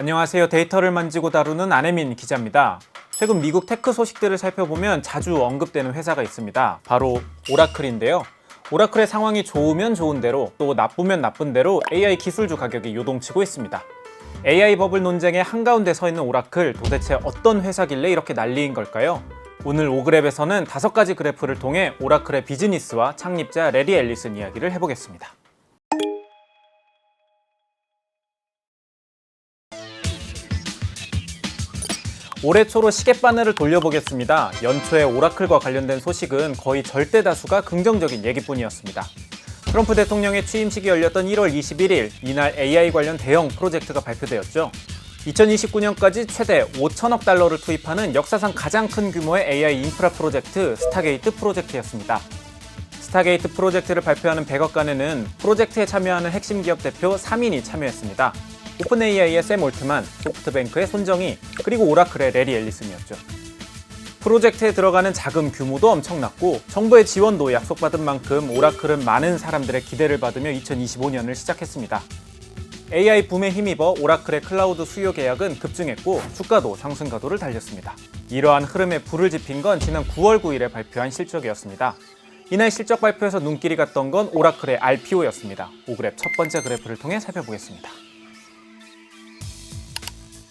안녕하세요. 데이터를 만지고 다루는 안혜민 기자입니다. 최근 미국 테크 소식들을 살펴보면 자주 언급되는 회사가 있습니다. 바로 오라클인데요. 오라클의 상황이 좋으면 좋은 대로 또 나쁘면 나쁜 대로 AI 기술주 가격이 요동치고 있습니다. AI 버블 논쟁의 한가운데 서 있는 오라클, 도대체 어떤 회사길래 이렇게 난리인 걸까요? 오늘 오그랩에서는 5가지 그래프를 통해 오라클의 비즈니스와 창립자 레리 앨리슨 이야기를 해보겠습니다. 올해 초로 시계바늘을 돌려보겠습니다. 연초에 오라클과 관련된 소식은 거의 절대 다수가 긍정적인 얘기뿐이었습니다. 트럼프 대통령의 취임식이 열렸던 1월 21일, 이날 AI 관련 대형 프로젝트가 발표되었죠. 2029년까지 최대 5천억 달러를 투입하는 역사상 가장 큰 규모의 AI 인프라 프로젝트 스타게이트 프로젝트였습니다. 스타게이트 프로젝트를 발표하는 백악관에는 프로젝트에 참여하는 핵심 기업 대표 3인이 참여했습니다. 오픈AI의 샘 올트만, 소프트뱅크의 손정희, 그리고 오라클의 레리 앨리슨이었죠. 프로젝트에 들어가는 자금 규모도 엄청났고 정부의 지원도 약속받은 만큼 오라클은 많은 사람들의 기대를 받으며 2025년을 시작했습니다. AI 붐에 힘입어 오라클의 클라우드 수요 계약은 급증했고 주가도 상승 가도를 달렸습니다. 이러한 흐름에 불을 지핀 건 지난 9월 9일에 발표한 실적이었습니다. 이날 실적 발표에서 눈길이 갔던 건 오라클의 RPO였습니다. 오그랩 첫 번째 그래프를 통해 살펴보겠습니다.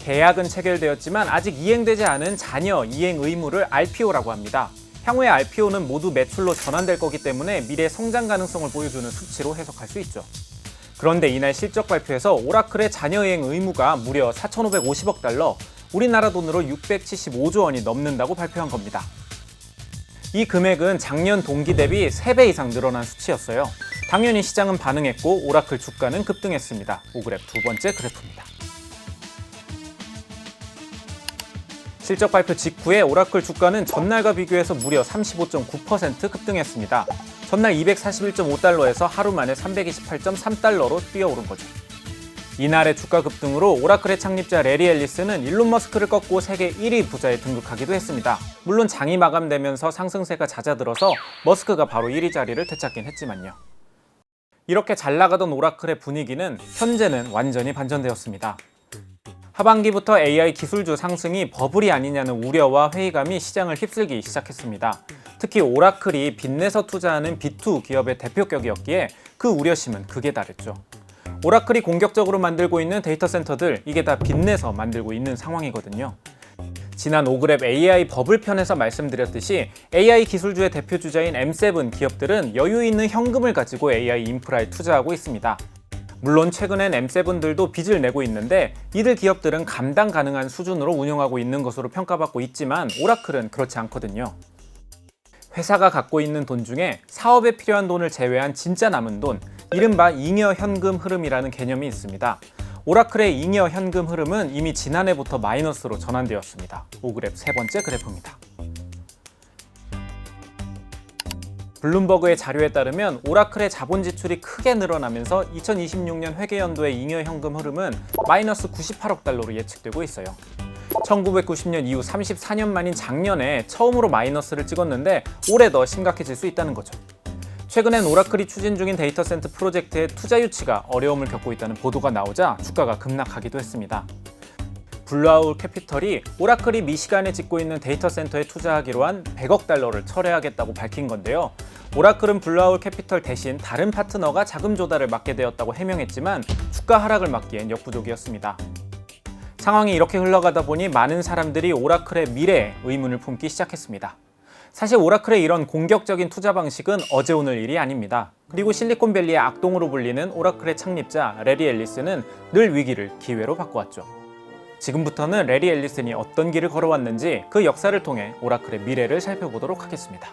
계약은 체결되었지만 아직 이행되지 않은 잔여 이행 의무를 RPO라고 합니다. 향후의 RPO는 모두 매출로 전환될 거기 때문에 미래 성장 가능성을 보여주는 수치로 해석할 수 있죠. 그런데 이날 실적 발표에서 오라클의 잔여 이행 의무가 무려 4,550억 달러, 우리나라 돈으로 675조 원이 넘는다고 발표한 겁니다. 이 금액은 작년 동기 대비 3배 이상 늘어난 수치였어요. 당연히 시장은 반응했고 오라클 주가는 급등했습니다. 오그랩 두 번째 그래프입니다. 실적 발표 직후에 오라클 주가는 전날과 비교해서 무려 35.9% 급등했습니다. 전날 241.5달러에서 하루 만에 328.3달러로 뛰어오른 거죠. 이날의 주가 급등으로 오라클의 창립자 레리 앨리슨은 일론 머스크를 꺾고 세계 1위 부자에 등극하기도 했습니다. 물론 장이 마감되면서 상승세가 잦아들어서 머스크가 바로 1위 자리를 되찾긴 했지만요. 이렇게 잘 나가던 오라클의 분위기는 현재는 완전히 반전되었습니다. 하반기부터 AI 기술주 상승이 버블이 아니냐는 우려와 회의감이 시장을 휩쓸기 시작했습니다. 특히 오라클이 빚내서 투자하는 B2 기업의 대표격이었기에 그 우려심은 극에 달했죠. 오라클이 공격적으로 만들고 있는 데이터 센터들, 이게 다 빚내서 만들고 있는 상황이거든요. 지난 오그랩 AI 버블 편에서 말씀드렸듯이 AI 기술주의 대표주자인 M7 기업들은 여유 있는 현금을 가지고 AI 인프라에 투자하고 있습니다. 물론 최근엔 M7들도 빚을 내고 있는데 이들 기업들은 감당 가능한 수준으로 운영하고 있는 것으로 평가받고 있지만 오라클은 그렇지 않거든요. 회사가 갖고 있는 돈 중에 사업에 필요한 돈을 제외한 진짜 남은 돈, 이른바 잉여 현금 흐름이라는 개념이 있습니다. 오라클의 잉여 현금 흐름은 이미 지난해부터 마이너스로 전환되었습니다. 오그랩 세 번째 그래프입니다. 블룸버그의 자료에 따르면 오라클의 자본 지출이 크게 늘어나면서 2026년 회계연도의 잉여 현금 흐름은 마이너스 98억 달러로 예측되고 있어요. 1990년 이후 34년 만인 작년에 처음으로 마이너스를 찍었는데 올해 더 심각해질 수 있다는 거죠. 최근엔 오라클이 추진 중인 데이터 센터 프로젝트의 투자 유치가 어려움을 겪고 있다는 보도가 나오자 주가가 급락하기도 했습니다. 블루아울 캐피털이 오라클이 미시간에 짓고 있는 데이터 센터에 투자하기로 한 100억 달러를 철회하겠다고 밝힌 건데요. 오라클은 블루아울 캐피털 대신 다른 파트너가 자금 조달을 맡게 되었다고 해명했지만 주가 하락을 막기엔 역부족이었습니다. 상황이 이렇게 흘러가다 보니 많은 사람들이 오라클의 미래에 의문을 품기 시작했습니다. 사실 오라클의 이런 공격적인 투자 방식은 어제 오늘 일이 아닙니다. 그리고 실리콘밸리의 악동으로 불리는 오라클의 창립자 레리 앨리슨은 늘 위기를 기회로 바꿔왔죠. 지금부터는 레리 앨리슨이 어떤 길을 걸어왔는지 그 역사를 통해 오라클의 미래를 살펴보도록 하겠습니다.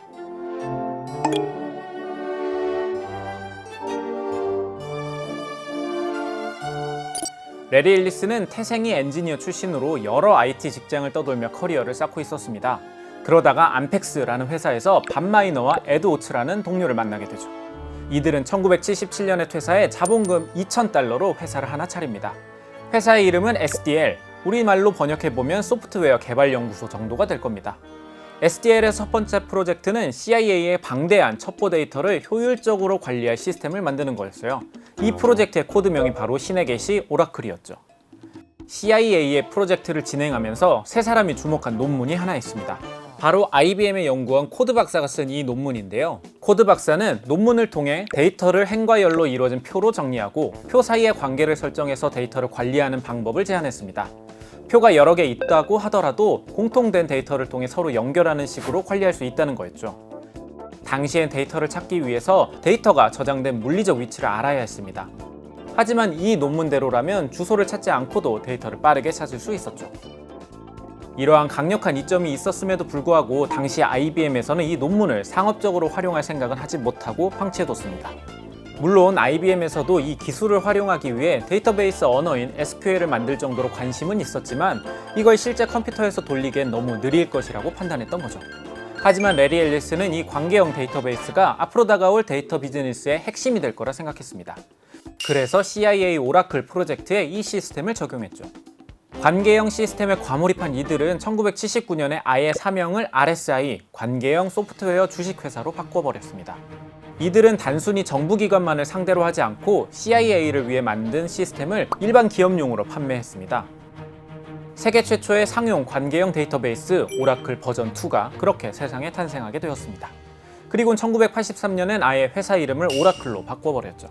레리 앨리슨은 태생이 엔지니어 출신으로 여러 IT 직장을 떠돌며 커리어를 쌓고 있었습니다. 그러다가 암펙스라는 회사에서 밥 마이너와 에드 오츠라는 동료를 만나게 되죠. 이들은 1977년에 퇴사해 자본금 2,000달러로 회사를 하나 차립니다. 회사의 이름은 SDL, 우리말로 번역해보면 소프트웨어 개발연구소 정도가 될 겁니다. SDL의 첫 번째 프로젝트는 CIA의 방대한 첩보 데이터를 효율적으로 관리할 시스템을 만드는 거였어요. 이 프로젝트의 코드명이 바로 신의 계시 오라클이었죠. CIA의 프로젝트를 진행하면서 세 사람이 주목한 논문이 하나 있습니다. 바로 IBM의 연구원 코드 박사가 쓴 이 논문인데요. 코드 박사는 논문을 통해 데이터를 행과 열로 이루어진 표로 정리하고 표 사이의 관계를 설정해서 데이터를 관리하는 방법을 제안했습니다. 표가 여러 개 있다고 하더라도 공통된 데이터를 통해 서로 연결하는 식으로 관리할 수 있다는 거였죠. 당시엔 데이터를 찾기 위해서 데이터가 저장된 물리적 위치를 알아야 했습니다. 하지만 이 논문대로라면 주소를 찾지 않고도 데이터를 빠르게 찾을 수 있었죠. 이러한 강력한 이점이 있었음에도 불구하고 당시 IBM에서는 이 논문을 상업적으로 활용할 생각은 하지 못하고 방치해뒀습니다. 물론 IBM에서도 이 기술을 활용하기 위해 데이터베이스 언어인 SQL을 만들 정도로 관심은 있었지만 이걸 실제 컴퓨터에서 돌리기엔 너무 느릴 것이라고 판단했던 거죠. 하지만 레리 앨리스는 이 관계형 데이터베이스가 앞으로 다가올 데이터 비즈니스의 핵심이 될 거라 생각했습니다. 그래서 CIA 오라클 프로젝트에 이 시스템을 적용했죠. 관계형 시스템에 과몰입한 이들은 1979년에 아예 사명을 RSI, 관계형 소프트웨어 주식회사로 바꿔버렸습니다. 이들은 단순히 정부기관만을 상대로 하지 않고 CIA를 위해 만든 시스템을 일반 기업용으로 판매했습니다. 세계 최초의 상용 관계형 데이터베이스 오라클 버전 2가 그렇게 세상에 탄생하게 되었습니다. 그리고 1983년엔 아예 회사 이름을 오라클로 바꿔버렸죠.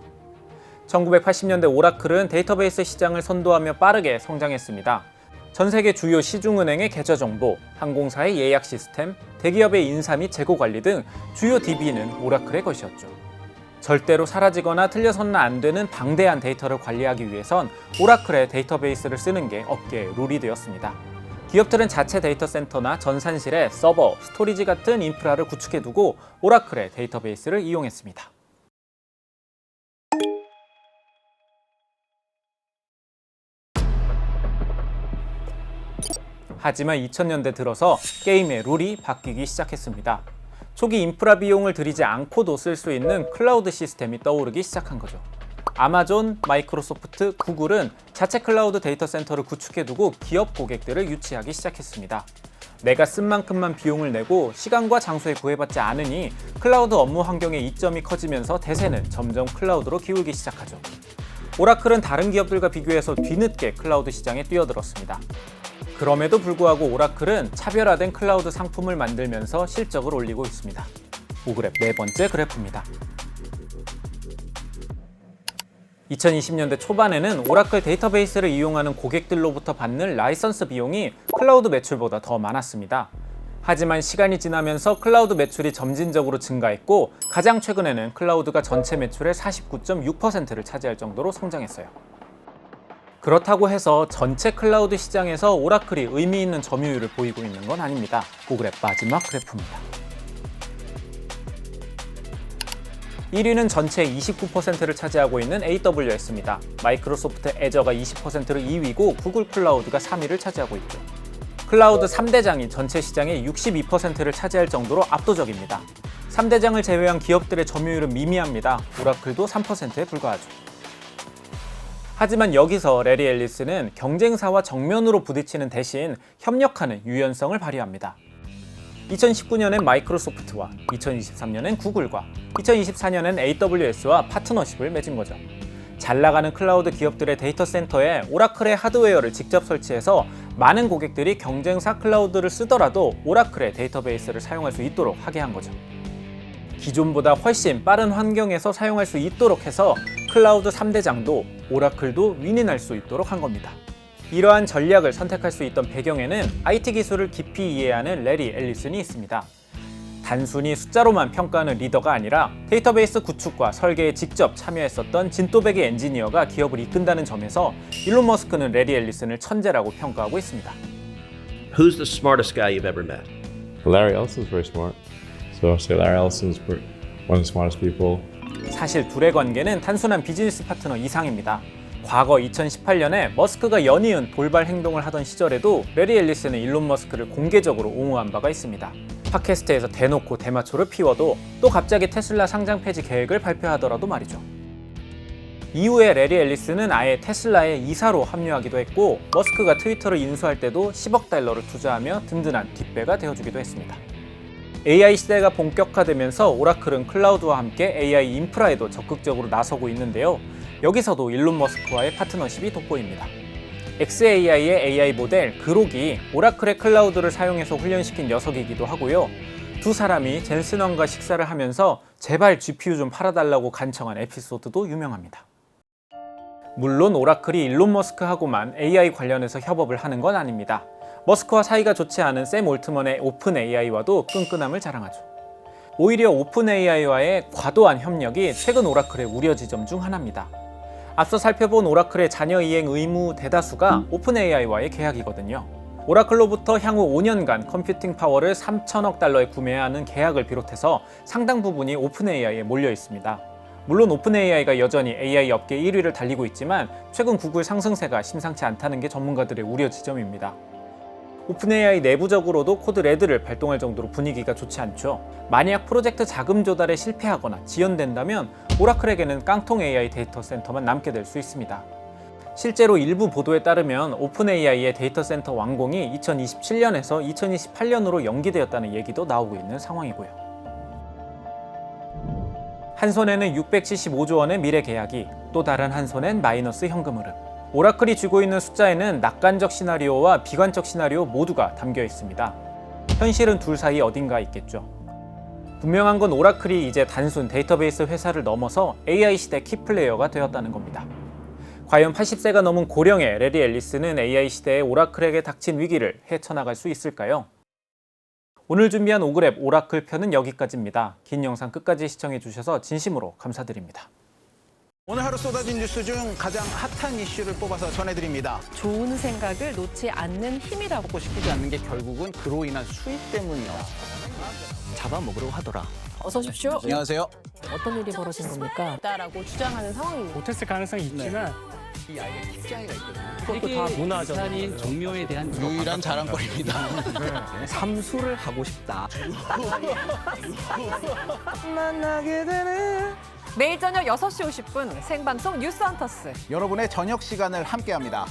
1980년대 오라클은 데이터베이스 시장을 선도하며 빠르게 성장했습니다. 전 세계 주요 시중은행의 계좌 정보, 항공사의 예약 시스템, 대기업의 인사 및 재고 관리 등 주요 DB는 오라클의 것이었죠. 절대로 사라지거나 틀려서는 안 되는 방대한 데이터를 관리하기 위해선 오라클의 데이터베이스를 쓰는 게 업계의 룰이 되었습니다. 기업들은 자체 데이터 센터나 전산실에 서버, 스토리지 같은 인프라를 구축해두고 오라클의 데이터베이스를 이용했습니다. 하지만 2000년대 들어서 게임의 룰이 바뀌기 시작했습니다. 초기 인프라 비용을 들이지 않고도 쓸 수 있는 클라우드 시스템이 떠오르기 시작한 거죠. 아마존, 마이크로소프트, 구글은 자체 클라우드 데이터 센터를 구축해두고 기업 고객들을 유치하기 시작했습니다. 내가 쓴 만큼만 비용을 내고 시간과 장소에 구애받지 않으니 클라우드 업무 환경의 이점이 커지면서 대세는 점점 클라우드로 기울기 시작하죠. 오라클은 다른 기업들과 비교해서 뒤늦게 클라우드 시장에 뛰어들었습니다. 그럼에도 불구하고 오라클은 차별화된 클라우드 상품을 만들면서 실적을 올리고 있습니다. 오그랩 네 번째 그래프입니다. 2020년대 초반에는 오라클 데이터베이스를 이용하는 고객들로부터 받는 라이선스 비용이 클라우드 매출보다 더 많았습니다. 하지만 시간이 지나면서 클라우드 매출이 점진적으로 증가했고 가장 최근에는 클라우드가 전체 매출의 49.6%를 차지할 정도로 성장했어요. 그렇다고 해서 전체 클라우드 시장에서 오라클이 의미 있는 점유율을 보이고 있는 건 아닙니다. 오그랩 마지막 그래프입니다. 1위는 전체의 29%를 차지하고 있는 AWS입니다. 마이크로소프트 애저가 20%로 2위고 구글 클라우드가 3위를 차지하고 있죠. 클라우드 3대장이 전체 시장의 62%를 차지할 정도로 압도적입니다. 3대장을 제외한 기업들의 점유율은 미미합니다. 오라클도 3%에 불과하죠. 하지만 여기서 레리 앨리스는 경쟁사와 정면으로 부딪히는 대신 협력하는 유연성을 발휘합니다. 2019년엔 마이크로소프트와 2023년엔 구글과 2024년엔 AWS와 파트너십을 맺은 거죠. 잘 나가는 클라우드 기업들의 데이터 센터에 오라클의 하드웨어를 직접 설치해서 많은 고객들이 경쟁사 클라우드를 쓰더라도 오라클의 데이터베이스를 사용할 수 있도록 하게 한 거죠. 기존보다 훨씬 빠른 환경에서 사용할 수 있도록 해서 클라우드 3대장도 오라클도 윈윈할 수 있도록 한 겁니다. 이러한 전략을 선택할 수 있던 배경에는 IT 기술을 깊이 이해하는 레리 앨리슨이 있습니다. 단순히 숫자로만 평가하는 리더가 아니라 데이터베이스 구축과 설계에 직접 참여했었던 진또배기 엔지니어가 기업을 이끈다는 점에서 일론 머스크는 레리 앨리슨을 천재라고 평가하고 있습니다. Who's the smartest guy you've ever met? Larry Ellison's very smart. So I'll say Larry Ellison's one of the smartest people. 사실 둘의 관계는 단순한 비즈니스 파트너 이상입니다. 과거 2018년에 머스크가 연이은 돌발 행동을 하던 시절에도 레리 앨리슨은 일론 머스크를 공개적으로 옹호한 바가 있습니다. 팟캐스트에서 대놓고 대마초를 피워도 또 갑자기 테슬라 상장 폐지 계획을 발표하더라도 말이죠. 이후에 레리 앨리슨은 아예 테슬라의 이사로 합류하기도 했고 머스크가 트위터를 인수할 때도 10억 달러를 투자하며 든든한 뒷배가 되어주기도 했습니다. AI 시대가 본격화되면서 오라클은 클라우드와 함께 AI 인프라에도 적극적으로 나서고 있는데요. 여기서도 일론 머스크와의 파트너십이 돋보입니다. xAI의 AI 모델 그록이 오라클의 클라우드를 사용해서 훈련시킨 녀석이기도 하고요. 두 사람이 젠슨 왕과 식사를 하면서 제발 GPU 좀 팔아달라고 간청한 에피소드도 유명합니다. 물론 오라클이 일론 머스크하고만 AI 관련해서 협업을 하는 건 아닙니다. 머스크와 사이가 좋지 않은 샘 올트먼의 오픈 AI와도 끈끈함을 자랑하죠. 오히려 오픈 AI와의 과도한 협력이 최근 오라클의 우려 지점 중 하나입니다. 앞서 살펴본 오라클의 자녀 이행 의무 대다수가 오픈 AI와의 계약이거든요. 오라클로부터 향후 5년간 컴퓨팅 파워를 3천억 달러에 구매해야 하는 계약을 비롯해서 상당 부분이 오픈 AI에 몰려 있습니다. 물론 오픈 AI가 여전히 AI 업계 1위를 달리고 있지만 최근 구글 상승세가 심상치 않다는 게 전문가들의 우려 지점입니다. 오픈AI 내부적으로도 코드 레드를 발동할 정도로 분위기가 좋지 않죠. 만약 프로젝트 자금 조달에 실패하거나 지연된다면 오라클에게는 깡통 AI 데이터 센터만 남게 될 수 있습니다. 실제로 일부 보도에 따르면 오픈AI의 데이터 센터 완공이 2027년에서 2028년으로 연기되었다는 얘기도 나오고 있는 상황이고요. 한 손에는 675조 원의 미래 계약이, 또 다른 한 손엔 마이너스 현금 흐름. 오라클이 쥐고 있는 숫자에는 낙관적 시나리오와 비관적 시나리오 모두가 담겨 있습니다. 현실은 둘 사이 어딘가 있겠죠. 분명한 건 오라클이 이제 단순 데이터베이스 회사를 넘어서 AI 시대 키플레이어가 되었다는 겁니다. 과연 80세가 넘은 고령의 레리 앨리스는 AI 시대에 오라클에게 닥친 위기를 헤쳐나갈 수 있을까요? 오늘 준비한 오그랩 오라클 편은 여기까지입니다. 긴 영상 끝까지 시청해주셔서 진심으로 감사드립니다. 오늘 하루 쏟아진 뉴스 중 가장 핫한 이슈를 뽑아서 전해드립니다. 좋은 생각을 놓지 않는 힘이라고. 먹고 싶지 않는 게 결국은 그로 인한 수익 때문이야. 잡아먹으려고 하더라. 어서 오십시오. 안녕하세요. 어떤 일이 벌어진 겁니까? 라고 주장하는 상황입니다. 못했을 가능성이 있지만 이 아이가 킥자이가 있거든요. 그것도 다 문화죠. 부산인 종묘에 대한 유일한 자랑거리입니다. 삼수를 하고 싶다. 매일 저녁 6시 50분 생방송 뉴스 헌터스. 여러분의 저녁 시간을 함께합니다.